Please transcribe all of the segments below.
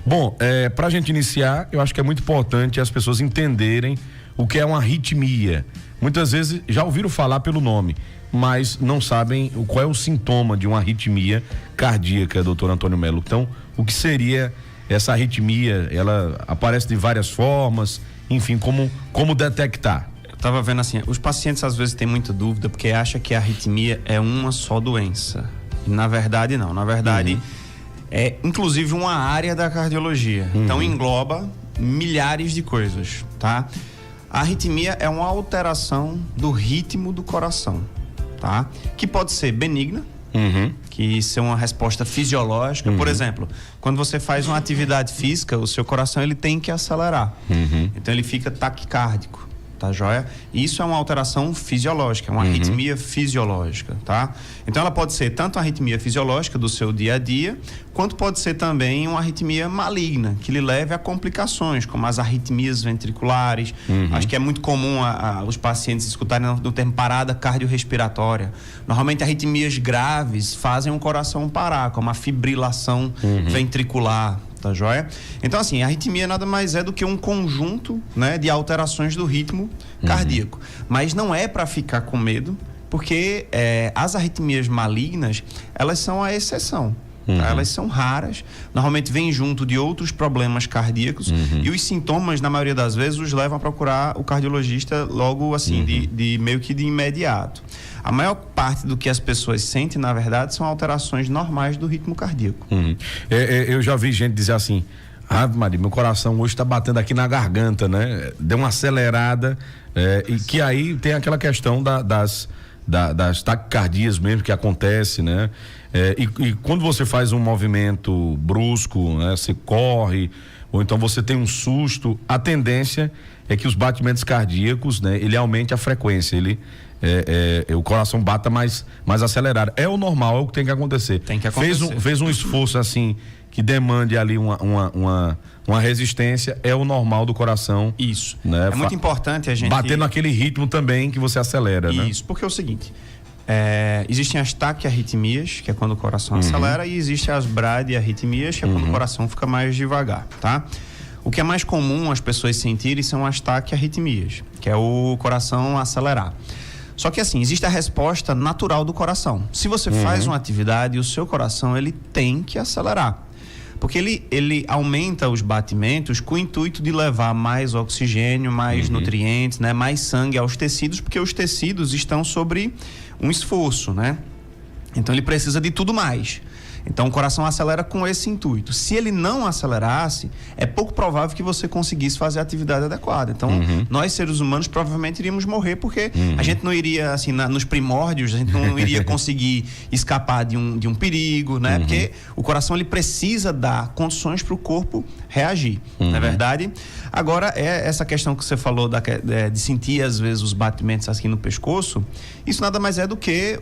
Bom, para a gente iniciar, eu acho que é muito importante as pessoas entenderem o que é uma arritmia. Muitas vezes já ouviram falar pelo nome, mas não sabem qual é o sintoma de uma arritmia cardíaca, doutor Antônio Melo. Então, o que seria essa arritmia? Ela aparece de várias formas, enfim, como detectar? Eu estava vendo assim, os pacientes às vezes têm muita dúvida porque acham que a arritmia é uma só doença. E na verdade não, na verdade é inclusive uma área da cardiologia. Então engloba milhares de coisas, tá? A arritmia é uma alteração do ritmo do coração, tá? Que pode ser benigna, que ser uma resposta fisiológica. Por exemplo, quando você faz uma atividade física, o seu coração ele tem que acelerar. Então ele fica taquicárdico, tá joia? Isso é uma alteração fisiológica, uma arritmia fisiológica, tá? Então ela pode ser tanto a arritmia fisiológica do seu dia a dia, quanto pode ser também uma arritmia maligna, que lhe leve a complicações, como as arritmias ventriculares. Acho que é muito comum os pacientes escutarem no termo parada cardiorrespiratória. Normalmente arritmias graves fazem o coração parar, como a fibrilação ventricular. Tá joia? Então, assim, a arritmia nada mais é do que um conjunto, né, de alterações do ritmo cardíaco. Mas não é para ficar com medo, porque as arritmias malignas, elas são a exceção. Tá? Elas são raras, normalmente vêm junto de outros problemas cardíacos e os sintomas, na maioria das vezes, os levam a procurar o cardiologista logo assim, de meio que de imediato. A maior parte do que as pessoas sentem, na verdade, são alterações normais do ritmo cardíaco. Eu já vi gente dizer assim: Ave Maria, meu coração hoje está batendo aqui na garganta, né? Deu uma acelerada, e que aí tem aquela questão das taquicardias mesmo que acontece, né? E quando você faz um movimento brusco, né? Você corre, ou então você tem um susto, a tendência é que os batimentos cardíacos, né? Ele aumente a frequência, o coração bata mais acelerado. É o normal, é o que tem que acontecer. Tem que acontecer. Fez um esforço assim que demande ali uma resistência, é o normal do coração. Isso. Né? É muito importante a gente bater naquele ritmo também que você acelera, né? Isso, porque é o seguinte, existem as taquiarritmias, que é quando o coração acelera, e existem as bradiarritmias, que é quando o coração fica mais devagar, tá? O que é mais comum as pessoas sentirem são as taquiarritmias, que é o coração acelerar. Só que assim, existe a resposta natural do coração. Se você faz uma atividade, o seu coração ele tem que acelerar. Porque ele aumenta os batimentos com o intuito de levar mais oxigênio, mais nutrientes, né, mais sangue aos tecidos, porque os tecidos estão sobre um esforço, né? Então ele precisa de tudo mais. Então o coração acelera com esse intuito. Se ele não acelerasse, é pouco provável que você conseguisse fazer a atividade adequada. Então nós seres humanos provavelmente iríamos morrer, porque a gente não iria, assim, nos primórdios, a gente não iria conseguir escapar de um perigo, né? Porque o coração ele precisa dar condições para o corpo reagir, não é verdade? Agora, essa questão que você falou de sentir às vezes os batimentos aqui no pescoço, isso nada mais é do que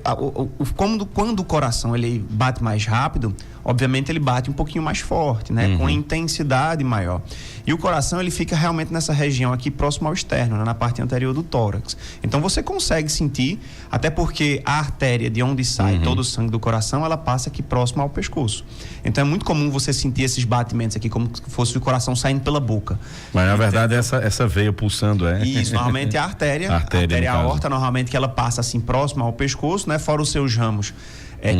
quando o coração ele bate mais rápido, obviamente ele bate um pouquinho mais forte, né? Com intensidade maior. E o coração ele fica realmente nessa região aqui próximo ao externo, né? Na parte anterior do tórax. Então você consegue sentir, até porque a artéria de onde sai todo o sangue do coração, ela passa aqui próximo ao pescoço. Então é muito comum você sentir esses batimentos aqui como se fosse o coração saindo pela boca. Mas na verdade essa veia pulsando Isso, normalmente é a artéria. A artéria aorta, normalmente que ela passa assim próximo ao pescoço, né? Fora os seus ramos.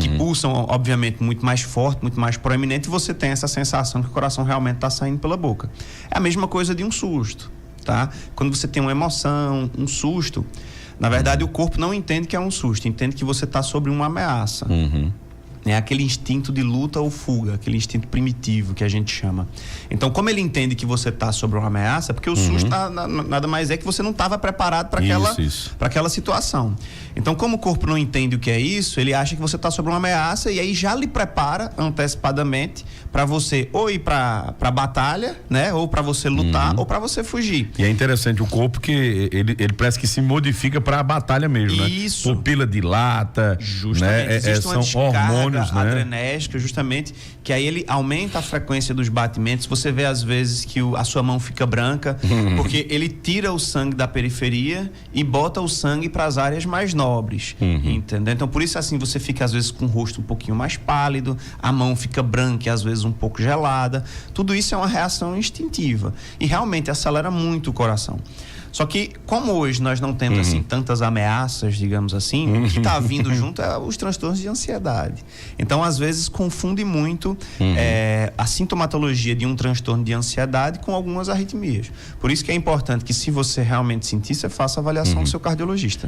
Que pulsam, obviamente, muito mais forte, muito mais proeminente, e você tem essa sensação que o coração realmente está saindo pela boca. É a mesma coisa de um susto, tá? Quando você tem uma emoção, um susto, na verdade o corpo não entende que é um susto, entende que você está sobre uma ameaça. É aquele instinto de luta ou fuga, aquele instinto primitivo que a gente chama. Então, como ele entende que você está sobre uma ameaça, porque o susto nada mais é que você não estava preparado para aquela situação. Então, como o corpo não entende o que é isso, ele acha que você está sobre uma ameaça e aí já lhe prepara antecipadamente para você ou ir para a batalha, né? Ou para você lutar ou para você fugir. E é interessante o corpo que ele parece que se modifica para a batalha mesmo, né? Isso. Pupila dilata, justamente, né? São hormônios adrenérgica, justamente, que aí ele aumenta a frequência dos batimentos. Você vê às vezes que a sua mão fica branca, porque ele tira o sangue da periferia e bota o sangue para as áreas mais nobres, entendeu? Então, por isso, assim, você fica às vezes com o rosto um pouquinho mais pálido, a mão fica branca e às vezes um pouco gelada. Tudo isso é uma reação instintiva e realmente acelera muito o coração. Só que, como hoje nós não temos assim tantas ameaças, digamos assim, o que está vindo junto é os transtornos de ansiedade. Então, às vezes, confunde muito a sintomatologia de um transtorno de ansiedade com algumas arritmias. Por isso que é importante que, se você realmente sentir, você faça a avaliação do seu cardiologista.